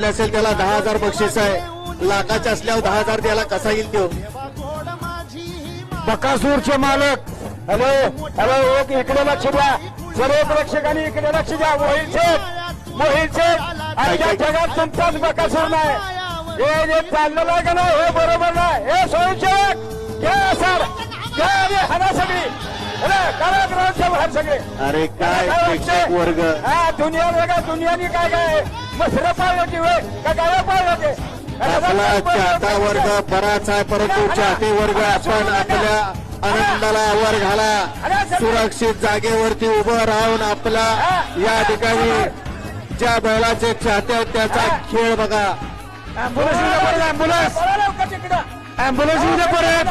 पडले असेल त्याला 10,000 बक्षीस आहे. लाखाचे असल्यावर 10,000 त्याला कसा येईल तो? बकासूरचे मालक हॅलो हॅलो एक इकडे लक्ष द्या. सर्व प्रेक्षकांनी इकडे लक्ष द्या. मोहिल शेठ आजच्या जगात तुमचाच बकासूर नाही. हे जे चाललेलं आहे का नाही हे बरोबर नाही. हे स्वयंसेवक घ्या सर घ्या हाना सगळी कारागृहाच्या बाहेर सगळे. अरे काय प्रेक्षक वर्ग. हा दुनिया बघा दुनियाने काय काय मसरं पाळलं की होय का गाड्या पाळलं ते. आपला चाहता वर्ग बराच आहे परंतु चाहते वर्ग आपण आपल्या आनंदाला वर घाला. सुरक्षित जागेवरती उभं राहून आपला या ठिकाणी ज्या बैलाचे चाहते आहेत त्याचा खेळ बघा. ऍम्ब्युलन्स ऍम्ब्युलन्स ऍम्ब्युलन्स परत